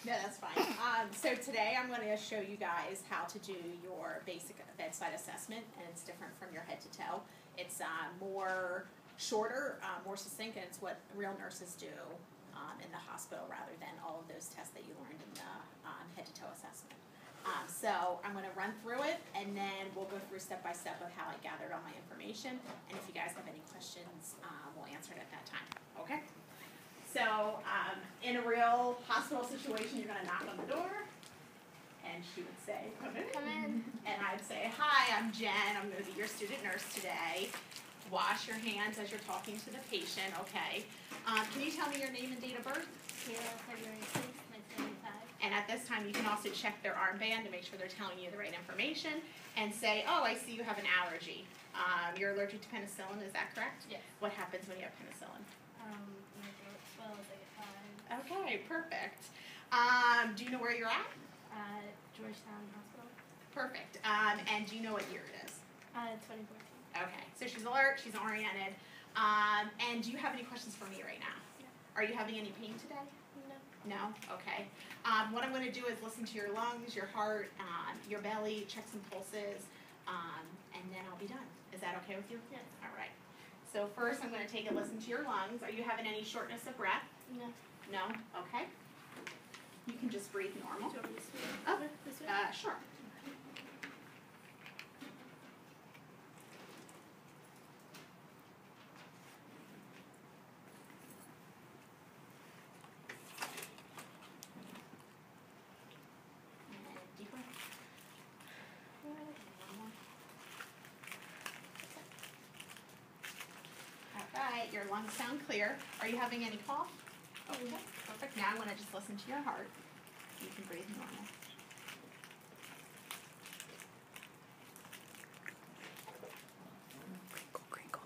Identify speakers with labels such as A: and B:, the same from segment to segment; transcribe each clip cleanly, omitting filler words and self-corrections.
A: No, that's fine. So today I'm going to show you guys how to do your basic bedside assessment, and it's different from your head to toe. It's more shorter, more succinct, and it's what real nurses do in the hospital rather than all of those tests that you learned in the head to toe assessment. So I'm going to run through it, and then we'll go through step by step of how I gathered all my information, and if you guys have any questions, we'll answer it at that time. Okay? So, in a real hospital situation, you're going to knock on the door, and she would say, "Come in."
B: Come in.
A: And I'd say, "Hi, I'm Jen. I'm going to be your student nurse today. Wash your hands as you're talking to the patient, okay? Can you tell me your name and date of birth?"
B: February 6th, 1975.
A: And at this time, you can also check their armband to make sure they're telling you the right information, and say, "Oh, I see you have an allergy. You're allergic to penicillin, is that correct?"
B: Yes.
A: What happens when you have penicillin?
B: My throat swells, I get hives.
A: Okay, perfect. Do you know where you're at?
B: Georgetown Hospital.
A: Perfect. And do you know what year it is?
B: 2014.
A: Okay, so she's alert, she's oriented. And do you have any questions for me right now?
B: No.
A: Are you having any pain today?
B: No.
A: No? Okay. What I'm going to do is listen to your lungs, your heart, your belly, check some pulses, and then I'll be done. Is that okay with you?
B: Yes.
A: All right. So first I'm going to take a listen to your lungs. Are you having any shortness of breath?
B: No.
A: No? Okay. You can just breathe normal.
B: Do you want me to swim?
A: Oh,
B: This way?
A: sure. And deep breath. All right, your lungs sound clear. Are you having any cough? Okay, perfect. Now I'm going to just listen to your heart. You can breathe normal.
C: Crinkle, crinkle.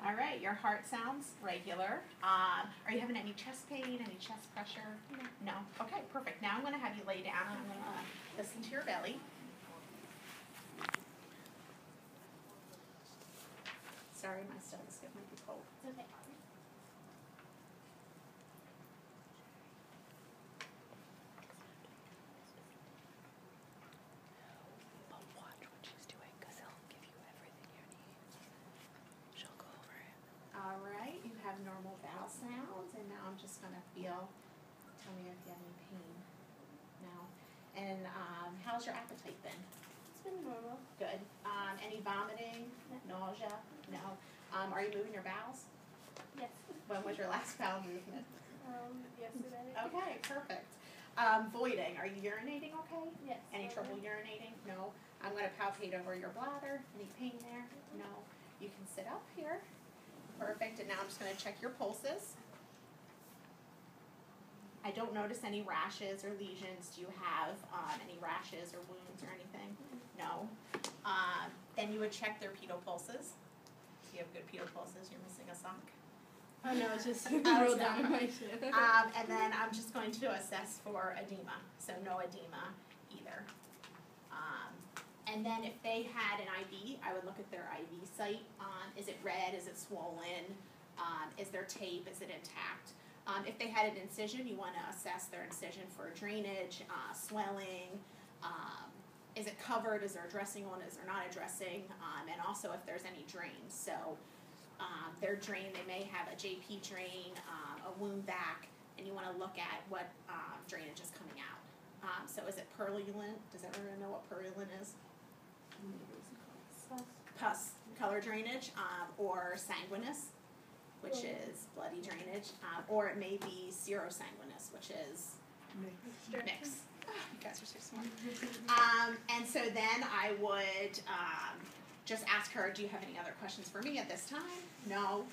A: All right, your heart sounds regular. Are you having any chest pain, any chest pressure?
B: No.
A: No? Okay, perfect. Now I'm going to have you lay down and I'm going to listen to your belly. Sorry, my stethoscope might be cold.
B: It's okay.
C: But watch what she's doing, because he'll give you everything you need. She'll go over it.
A: All right, you have normal bowel sounds, and now I'm just going to feel, tell me if you have any pain. No. And how's your appetite been?
B: It's been normal.
A: Good. Any vomiting?
B: No.
A: Nausea? No. Are you moving your bowels?
B: Yes.
A: When was your last bowel movement?
B: Yesterday.
A: Okay, perfect. Voiding, are you urinating okay?
B: Yes.
A: Any trouble urinating? No. I'm going to palpate over your bladder. Any pain there? No. You can sit up here. Perfect. And now I'm just going to check your pulses. I don't notice any rashes or lesions. Do you have any rashes or wounds or anything? No. Then you would check their pedal pulses. Do you have good pedal pulses? You're missing a sock.
B: Oh no, it's just
A: Oh,
B: rolled
A: it's
B: down
A: not.
B: my shoe.
A: And then I'm just going to assess for edema, so no edema either. And then if they had an IV, I would look at their IV site. Is it red? Is it swollen? Is there tape? Is it intact? If they had an incision, you want to assess their incision for drainage, swelling. Is it covered? Is there a dressing on? Is there not a dressing? And also if there's any drains. So their drain, they may have a JP drain, a wound back, and you want to look at what drainage is coming out. So is it purulent? Does everyone know what purulent is? Pus, color drainage, or sanguineous, which is bloody drainage, or it may be serosanguineous, which is mixed. Oh, you guys are so smart. And so then I would just ask her, do you have any other questions for me at this time? No.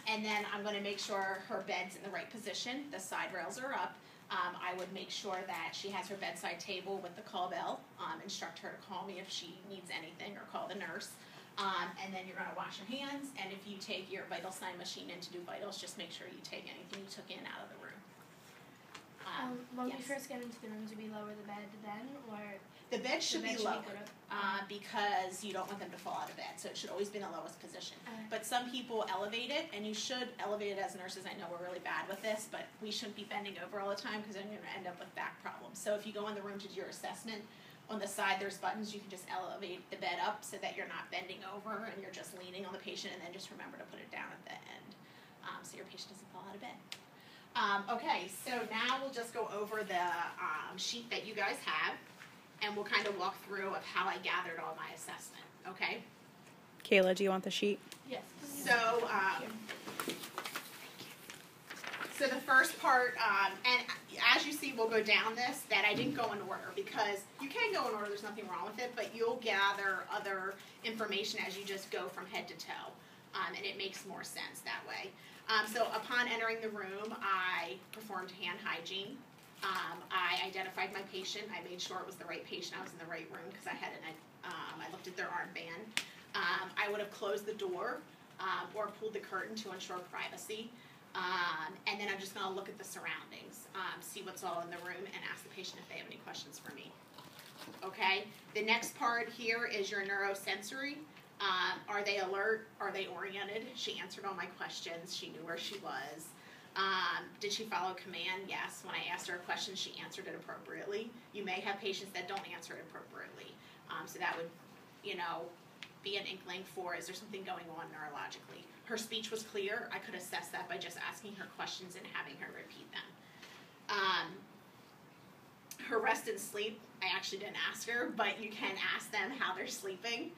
A: And then I'm going to make sure her bed's in the right position. The side rails are up. I would make sure that she has her bedside table with the call bell, instruct her to call me if she needs anything or call the nurse. And then you're going to wash your hands, and if you take your vital sign machine in to do vitals, just make sure you take anything you took in out of the room.
B: When we
A: Yes.
B: first get into the room, do we lower the bed then, or
A: The bed should
B: the
A: be
B: bed
A: lower,
B: good
A: because you don't want them to fall out of bed, so it should always be in the lowest position.
B: Okay.
A: But some people elevate it, and you should elevate it as nurses. I know we're really bad with this, but we shouldn't be bending over all the time because then you're going to end up with back problems. So if you go in the room to do your assessment, on the side there's buttons, you can just elevate the bed up so that you're not bending over and you're just leaning on the patient, and then just remember to put it down at the end, so your patient doesn't fall out of bed. Okay, so now we'll just go over the sheet that you guys have, and we'll kind of walk through of how I gathered all my assessment, okay?
C: Kayla, do you want the sheet?
B: Yes.
A: So, so the first part, and as you see, we'll go down this, that I didn't go in order, because you can go in order, there's nothing wrong with it, but you'll gather other information as you just go from head to toe, and it makes more sense that way. So upon entering the room, I performed hand hygiene. I identified my patient. I made sure it was the right patient. I was in the right room because I had I looked at their armband. I would have closed the door or pulled the curtain to ensure privacy. And then I'm just going to look at the surroundings, see what's all in the room, and ask the patient if they have any questions for me. Okay? The next part here is your neurosensory. Are they alert? Are they oriented? She answered all my questions. She knew where she was. Did she follow command? Yes. When I asked her a question, she answered it appropriately. You may have patients that don't answer it appropriately. So that would, be an inkling for, is there something going on neurologically? Her speech was clear. I could assess that by just asking her questions and having her repeat them. Her rest and sleep, I actually didn't ask her, but you can ask them how they're sleeping.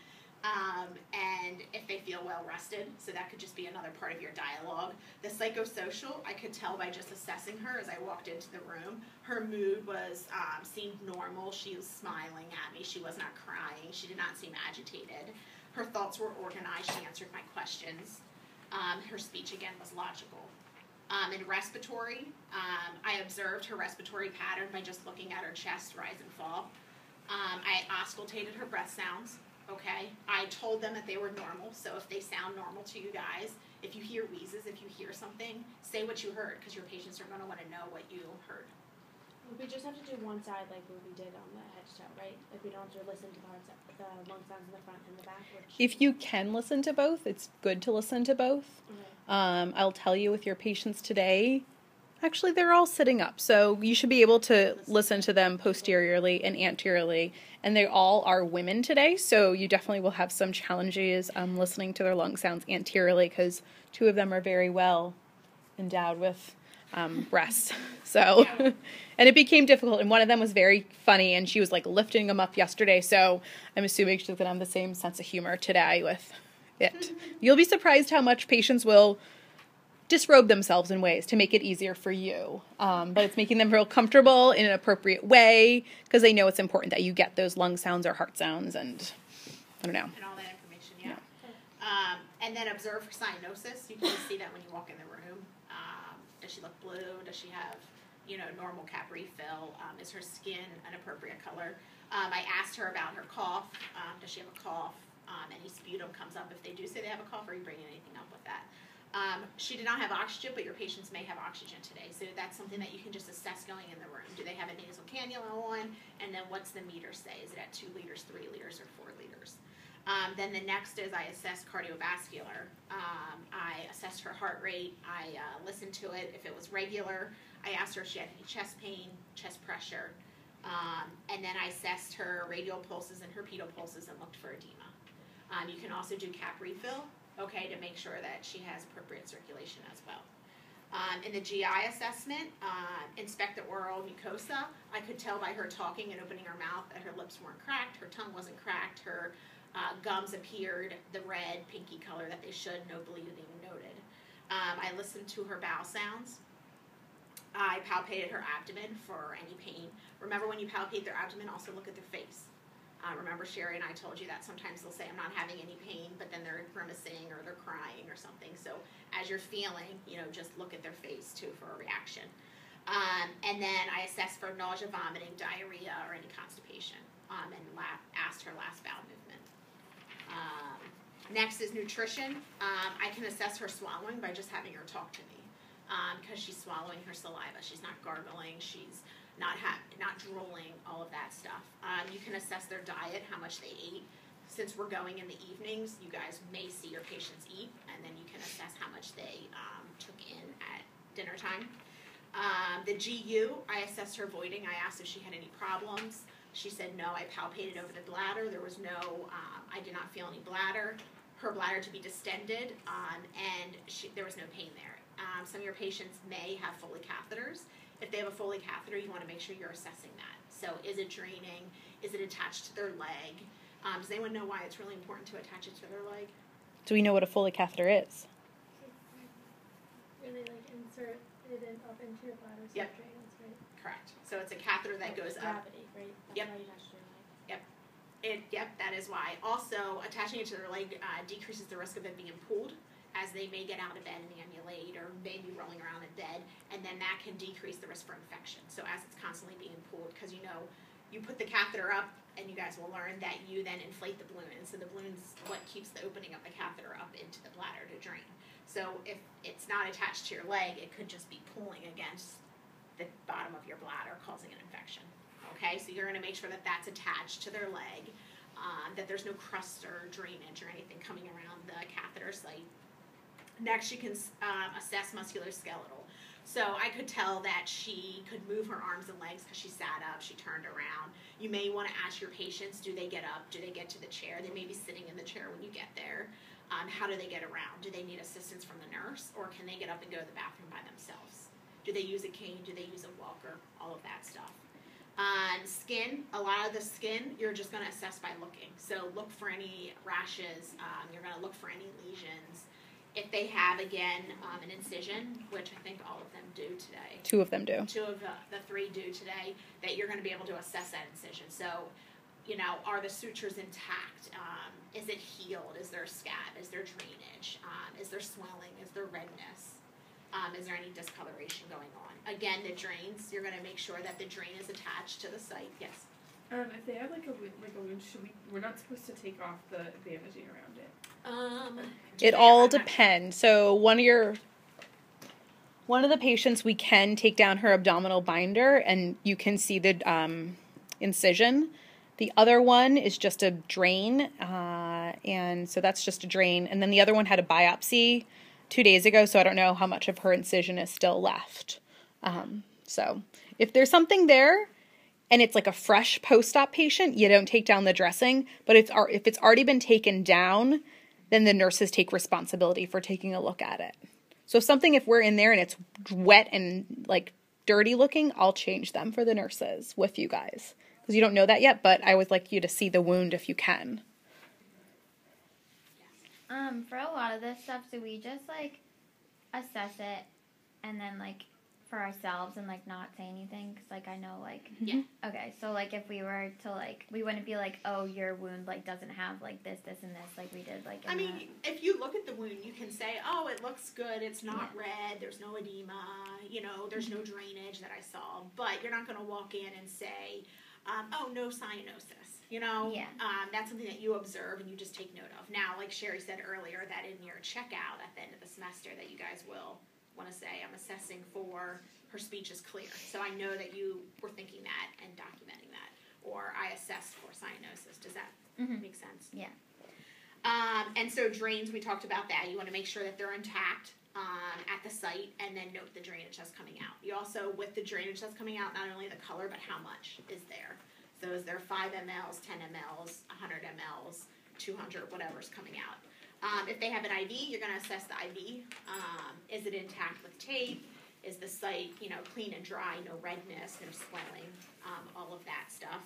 A: And if they feel well rested, so that could just be another part of your dialogue. The psychosocial, I could tell by just assessing her as I walked into the room. Her mood was seemed normal. She was smiling at me. She was not crying. She did not seem agitated. Her thoughts were organized. She answered my questions. Her speech again was logical. In respiratory, I observed her respiratory pattern by just looking at her chest rise and fall. I auscultated her breath sounds. Okay, I told them that they were normal, so if they sound normal to you guys, if you hear wheezes, if you hear something, say what you heard, because your patients are going to want to know what you heard.
B: We just have to do one side like what we did on the head to toe, right? Like we don't have to listen to the lung sounds in the front and the back.
C: If you can listen to both, it's good to listen to both.
B: Okay.
C: I'll tell you with your patients today, actually they're all sitting up, so you should be able to listen to them posteriorly and anteriorly, and they all are women today, so you definitely will have some challenges listening to their lung sounds anteriorly, because 2 of them are very well endowed with breasts. So, and it became difficult, and one of them was very funny, and she was like lifting them up yesterday, so I'm assuming she's going to have the same sense of humor today with it. You'll be surprised how much patients will disrobe themselves in ways to make it easier for you. But it's making them real comfortable in an appropriate way, because they know it's important that you get those lung sounds or heart sounds, and I don't know.
A: And all that information, yeah. And then observe her cyanosis. You can see that when you walk in the room. Does she look blue? Does she have, normal cap refill? Is her skin an appropriate color? I asked her about her cough. Does she have a cough? Any sputum comes up. If they do say they have a cough, are you bringing anything up with that? She did not have oxygen, but your patients may have oxygen today. So that's something that you can just assess going in the room. Do they have a nasal cannula on? And then what's the meter say? Is it at 2 liters, 3 liters, or 4 liters? Then the next is I assessed cardiovascular. I assessed her heart rate. I listened to it. If it was regular, I asked her if she had any chest pain, chest pressure. And then I assessed her radial pulses and her pedal pulses and looked for edema. You can also do cap refill, okay, to make sure that she has appropriate circulation as well. In the GI assessment, inspect the oral mucosa. I could tell by her talking and opening her mouth that her lips weren't cracked, her tongue wasn't cracked, her gums appeared the red, pinky color that they should, no bleeding noted. I listened to her bowel sounds. I palpated her abdomen for any pain. Remember, when you palpate their abdomen, also look at their face. Remember, Sherry and I told you that sometimes they'll say, I'm not having any pain, but then they're grimacing or they're crying or something. So as you're feeling, just look at their face, too, for a reaction. And then I assessed for nausea, vomiting, diarrhea, or any constipation, and asked her last bowel movement. Next is nutrition. I can assess her swallowing by just having her talk to me, because she's swallowing her saliva. She's not gargling. She's not drooling, all of that stuff. You can assess their diet, how much they ate. Since we're going in the evenings, you guys may see your patients eat, and then you can assess how much they took in at dinner time. The GU, I assessed her voiding. I asked if she had any problems. She said no. I palpated over the bladder. There was no, I did not feel any bladder. Her bladder to be distended, and there was no pain there. Some of your patients may have Foley catheters. If they have a Foley catheter, you want to make sure you're assessing that. So is it draining? Is it attached to their leg? Does anyone know why it's really important to attach it to their leg?
C: Do we know what a Foley catheter is?
B: Really insert it up into your bladder so
A: Yep.
B: it drains, right?
A: Correct. So it's a catheter that goes up.
B: Gravity, right? That's
A: Yep.
B: why you attach to your leg.
A: Yep, that is why. Also, attaching it to their leg decreases the risk of it being pulled, as they may get out of bed and ambulate, or maybe rolling around in bed, and then that can decrease the risk for infection. So as it's constantly being pulled, because you put the catheter up, and you guys will learn that you then inflate the balloon, and so the balloon's what keeps the opening of the catheter up into the bladder to drain. So if it's not attached to your leg, it could just be pulling against the bottom of your bladder, causing an infection. Okay, so you're going to make sure that that's attached to their leg, that there's no crust or drainage or anything coming around the catheter site. Next, you can assess musculoskeletal. So I could tell that she could move her arms and legs because she sat up, she turned around. You may want to ask your patients, do they get up? Do they get to the chair? They may be sitting in the chair when you get there. How do they get around? Do they need assistance from the nurse, or can they get up and go to the bathroom by themselves? Do they use a cane? Do they use a walker? All of that stuff. Skin, a lot of the skin, you're just going to assess by looking. So look for any rashes. You're going to look for any lesions. If they have, again, an incision, which I think all of them do today.
C: 2 of them do.
A: 2 of the 3 do today, that you're going to be able to assess that incision. So, are the sutures intact? Is it healed? Is there a scab? Is there drainage? Is there swelling? Is there redness? Is there any discoloration going on? Again, the drains, you're going to make sure that the drain is attached to the site. Yes?
D: If they have a wound, we're not supposed to take off the bandaging around it?
C: It all depends. So one of the patients, we can take down her abdominal binder, and you can see the incision. The other one is just a drain, and so that's just a drain. And then the other one had a biopsy 2 days ago, so I don't know how much of her incision is still left. So if there's something there, and it's like a fresh post-op patient, you don't take down the dressing. But if it's already been taken down, then the nurses take responsibility for taking a look at it. So if we're in there and it's wet and like dirty looking, I'll change them for the nurses with you guys. Because you don't know that yet, but I would like you to see the wound if you can.
E: For a lot of this stuff, do we just assess it and then for ourselves and not say anything? Because I know
A: Yeah.
E: Okay, so if we were to we wouldn't be oh, your wound doesn't have this and this we did
A: I mean, if you look at the wound, you can say, oh, it looks good, it's not red, there's no edema, there's no drainage that I saw. But you're not going to walk in and say, oh, no cyanosis. That's something that you observe and you just take note of. Now, like Sherry said earlier, that in your checkout at the end of the semester that you guys will want to say, I'm assessing for her speech is clear. So I know that you were thinking that and documenting that. Or I assessed for cyanosis. Does that make sense?
E: Yeah.
A: And so drains, we talked about that. You want to make sure that they're intact at the site, and then note the drainage that's coming out. You also, with the drainage that's coming out, not only the color, but how much is there. So is there 5 mLs, 10 mLs, 100 mLs, 200, whatever's coming out. If they have an IV, you're going to assess the IV. Is it intact with tape? Is the site, clean and dry, no redness, no swelling, all of that stuff.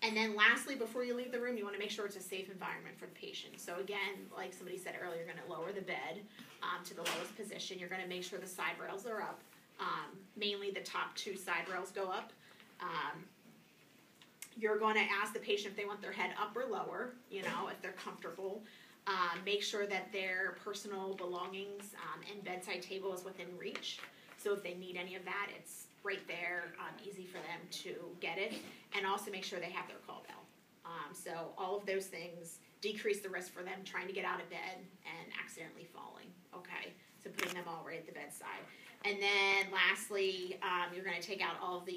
A: And then lastly, before you leave the room, you want to make sure it's a safe environment for the patient. So again, like somebody said earlier, you're going to lower the bed to the lowest position. You're going to make sure the side rails are up. Mainly the top 2 side rails go up. You're going to ask the patient if they want their head up or lower, if they're comfortable. Make sure that their personal belongings and bedside table is within reach. So if they need any of that, it's right there, easy for them to get it. And also make sure they have their call bell. So all of those things decrease the risk for them trying to get out of bed and accidentally falling. Okay, so putting them all right at the bedside. And then lastly, you're going to take out all of the